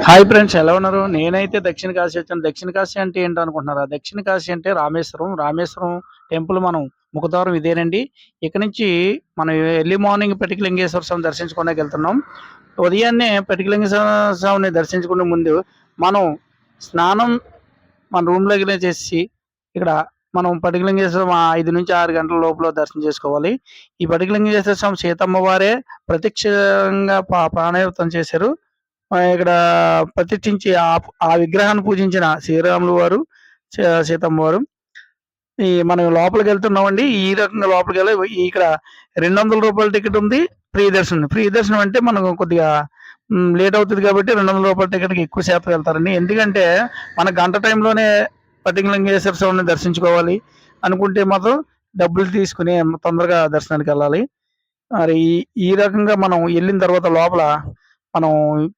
Hi friends, ఎలా ఉన్నారు? నేనైతే దక్షిణ కాశీ వచ్చాను. దక్షిణ కాశీ అంటే ఏంటో అనుకుంటున్నారా? దక్షిణ కాశీ అంటే రామేశ్వరం. రామేశ్వరం టెంపుల్ మనం ముఖద్వారం ఇదేనండి. ఇక్కడ నుంచి మనం ఎర్లీ మార్నింగ్ పటికలింగేశ్వర స్వామి దర్శించుకోవడానికి వెళ్తున్నాం. ఉదయాన్నే పటికలింగేశ్వర స్వామిని దర్శించుకునే ముందు మనం స్నానం మన రూమ్‌లోనే చేసేసి ఇక్కడ మనం పటికలింగేశ్వరం 5-6 గంటల లోపల దర్శనం చేసుకోవాలి. ఈ పటికలింగేశ్వర స్వామి సీతమ్మ వారే ప్రత్యక్షంగా ప్రాణాయామం చేశారు. ఇక్కడ ప్రతిష్ఠించి ఆ విగ్రహాన్ని పూజించిన శ్రీరాములు వారు, సీతమ్మ వారు. మనం లోపలికెళ్తున్నామండి. ఈ రకంగా లోపలికెళ్ళి ఇక్కడ రూ. 200 టికెట్ ఉంది. ఫ్రీ దర్శనం. ఫ్రీ దర్శనం అంటే మనం కొద్దిగా లేట్ అవుతది కాబట్టి రూ. 200 టికెట్‌కి ఎక్కువ శాతం వెళ్తారండి. ఎందుకంటే మన గంట టైంలోనే పట్టింగలింగేశ్వర స్వామిని దర్శించుకోవాలి అనుకుంటే మాత్రం డబ్బులు తీసుకొని తొందరగా దర్శనానికెళ్ళాలి. మరి ఈ ఈ రకంగా మనం ఎళ్ళిన తర్వాత లోపల మనం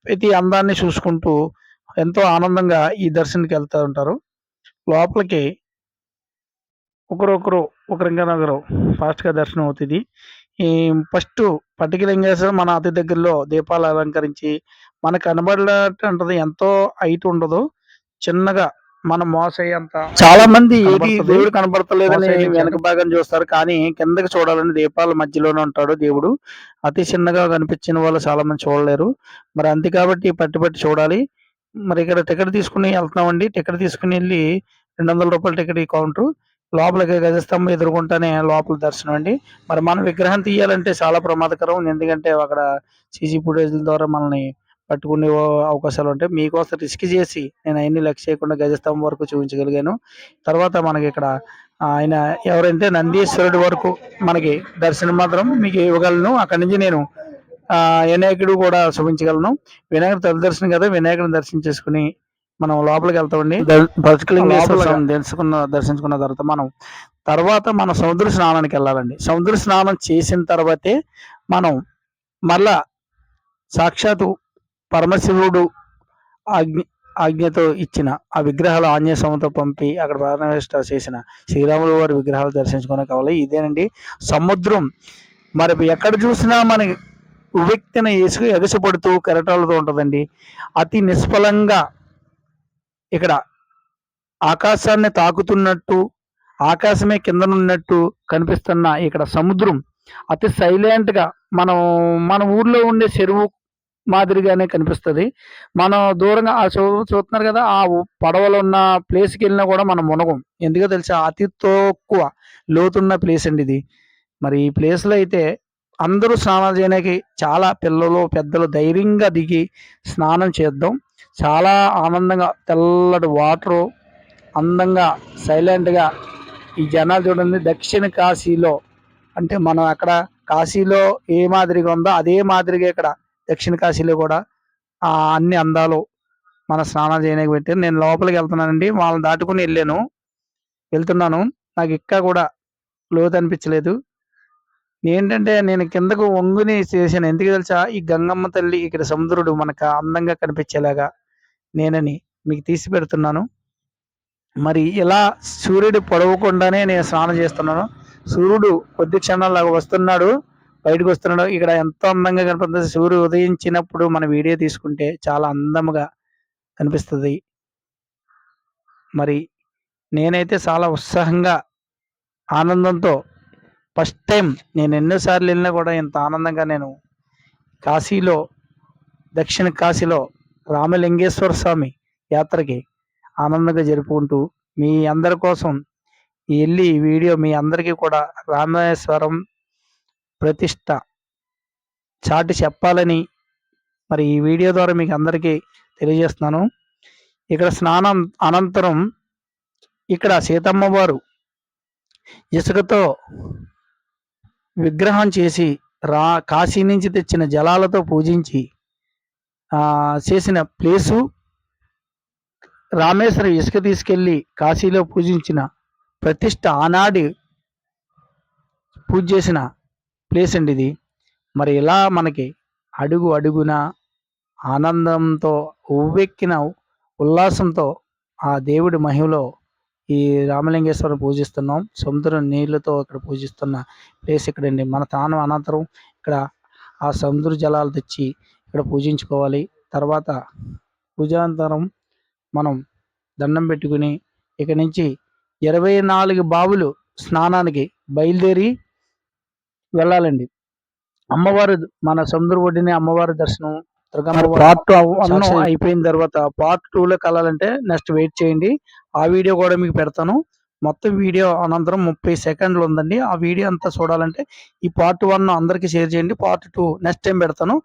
ప్రతి అందాన్ని చూసుకుంటూ ఎంతో ఆనందంగా ఈ దర్శనానికి వెళ్తా ఉంటారు. లోపలికి ఒకరొకరు ఒకరింకనొకరు ఫాస్ట్‌గా దర్శనం అవుతది. ఈ ఫస్టు పట్టికలింగేశ్వరం మన అతి దగ్గరలో దీపాలు అలంకరించి మనకు కనబడేటట్టు ఉంటది. ఎంతో హైట్ ఉండదు. చిన్నగా మన మోసేయంత చాలా మంది దేవుడు కనబడతలేదని వెనక భాగం చూస్తారు. కానీ కిందకి చూడాలని దీపాల మధ్యలోనే ఉంటాడు దేవుడు. అతి చిన్నగా కనిపించిన వాళ్ళు చాలా మంది చూడలేరు. మరి అంతే కాబట్టి పట్టి చూడాలి. మరి ఇక్కడ టికెట్ తీసుకొని వెళ్తున్నామండి. టికెట్ తీసుకొని వెళ్ళి రూ. 200 టికెట్ కౌంటరు. లోపలికి గజస్తంభం ఎదురుగుంటానే లోపల దర్శనం అండి. మరి మన విగ్రహం తీయాలంటే చాలా ప్రమాదకరం. ఎందుకంటే అక్కడ సీసీ ఫుటేజ్‌ల ద్వారా మనల్ని పట్టుకునే అవకాశాలు ఉంటాయి. మీకోసం రిస్క్ చేసి నేను అయన్నీ లెక్క చేయకుండా గజస్తంభం వరకు చూపించగలిగాను. తర్వాత మనకి ఇక్కడ ఆయన ఎవరంటే నందీశ్వరుడి వరకు మనకి దర్శనం మాత్రం మీకు ఇవ్వగలను. అక్కడి నుంచి నేను వినాయకుడు కూడా చూపించగలను. వినాయకుడు తొలి దర్శనం కదా! వినాయకుడిని దర్శనం మనం లోపలికి వెళ్తామండి. పచ్చకలింగేశ్వర స్వామిని దర్శించుకున్న తర్వాత మనం సముద్ర స్నానానికి వెళ్ళాలండి. సముద్ర స్నానం చేసిన తర్వాతే మనం మళ్ళా సాక్షాత్తు పరమశివుడు ఆజ్ఞతో ఇచ్చిన ఆ విగ్రహాలు ఆంజనేయ స్వామితో పంపి అక్కడ ప్రాణప్రతిష్ఠ చేసిన శ్రీరాములు వారి విగ్రహాలు దర్శించుకోవడానికి కావాలి. ఇదేనండి సముద్రం. మరి ఎక్కడ చూసినా మనకి ఉవ్వెత్తున ఎగసిపడుతూ కెరటాలతో ఉంటదండి. అతి నిష్ఫలంగా ఇక్కడ ఆకాశాన్ని తాకుతున్నట్టు, ఆకాశమే కిందనున్నట్టు కనిపిస్తున్న ఇక్కడ సముద్రం అతి సైలెంట్‌గా మన ఊర్లో ఉండే చెరువు మాదిరిగానే కనిపిస్తది. మనం దూరంగా చూస్తున్నారు కదా! పడవలో ఉన్న ప్లేస్‌కెళ్ళినా కూడా మనం మునగం. ఎందుకో తెలుసా? అతి తక్కువ లోతున్న ప్లేస్ అండి ఇది. మరి ఈ ప్లేస్‌లో అయితే అందరూ స్నానాలు చేయడానికి చాలా పిల్లలు, పెద్దలు ధైర్యంగా దిగి స్నానం చేద్దాం. చాలా ఆనందంగా తెల్లటి వాటరు, అందంగా సైలెంట్‌గా ఈ జనాలు చూడండి. దక్షిణ కాశీలో అంటే మనం అక్కడ కాశీలో ఏ మాదిరిగా ఉందో అదే మాదిరిగా ఇక్కడ దక్షిణ కాశీలో కూడా అన్ని అందాలు మన స్నానాలు చేయడానికి పెట్టారు. నేను లోపలికి వెళ్తున్నానండి. వాళ్ళని దాటుకొని వెళ్తున్నాను. నాకు ఇంకా కూడా లోతు అనిపించలేదు. ఏంటంటే నేను కిందకు వంగుని చేశాను. ఎందుకు తెలుసా? ఈ గంగమ్మ తల్లి ఇక్కడ సముద్రుడు మనకు అందంగా కనిపించేలాగా నేనని మీకు తీసి పెడుతున్నాను. మరి ఇలా సూర్యుడు పొడవకుండానే నేను స్నానం చేస్తున్నాను. సూర్యుడు కొద్ది క్షణాల్లో వస్తున్నాడు, బయటకు వస్తున్నాడు. ఇక్కడ ఎంతో అందంగా కనపడుతుంది. సూర్యుడు ఉదయించినప్పుడు మన వీడియో తీసుకుంటే చాలా అందముగా కనిపిస్తుంది. మరి నేనైతే చాలా ఉత్సాహంగా ఆనందంతో ఫస్ట్ టైం నేను ఎన్నోసార్లు వెళ్ళినా కూడా ఇంత ఆనందంగా నేను కాశీలో దక్షిణ కాశీలో రామలింగేశ్వర స్వామి యాత్రకి ఆనందంగా జరుపుకుంటూ మీ అందరి కోసం ఈ వీడియో మీ అందరికీ కూడా రామేశ్వరం ప్రతిష్ట చాటి చెప్పాలని మరి ఈ వీడియో ద్వారా మీకు అందరికీ తెలియజేస్తున్నాను. ఇక్కడ స్నానం అనంతరం ఇక్కడ సీతమ్మ వారు ఇసుకతో విగ్రహం చేసి కాశీ నుంచి తెచ్చిన జలాలతో పూజించి చేసిన ప్లేసు రామేశ్వరం ఇసుక తీసుకెళ్ళి కాశీలో పూజించిన ప్రతిష్ట ఆనాడి పూజ చేసిన ప్లేస్ అండి ఇది. మరి ఇలా మనకి అడుగు అడుగున ఆనందంతో ఉవ్వెక్కిన ఉల్లాసంతో ఆ దేవుడి మహిమలో ఈ రామలింగేశ్వరం పూజిస్తున్నాం. సముద్రం నీళ్ళతో ఇక్కడ పూజిస్తున్న ప్లేస్ ఇక్కడండి. మన తాను అనంతరం ఇక్కడ ఆ సముద్ర జలాలు తెచ్చి ఇక్కడ పూజించుకోవాలి. తర్వాత పూజాంతరం మనం దండం పెట్టుకుని ఇక నుంచి 24 బావులు స్నానానికి బయలుదేరి వెళ్ళాలండి. అమ్మవారు మన సముద్ర ఒడ్డునే అమ్మవారి దర్శనం దుర్గమ్మ పార్ట్ 1 అయిపోయిన తర్వాత పార్ట్ 2లోకి వెళ్ళాలంటే నెక్స్ట్ వెయిట్ చేయండి. ఆ వీడియో కూడా మీకు పెడతాను. మొత్తం వీడియో అనంతరం 30 సెకండ్లు ఉందండి. ఆ వీడియో అంతా చూడాలంటే ఈ పార్ట్ 1 అందరికీ షేర్ చేయండి. పార్ట్ 2 నెక్స్ట్ టైం పెడతాను.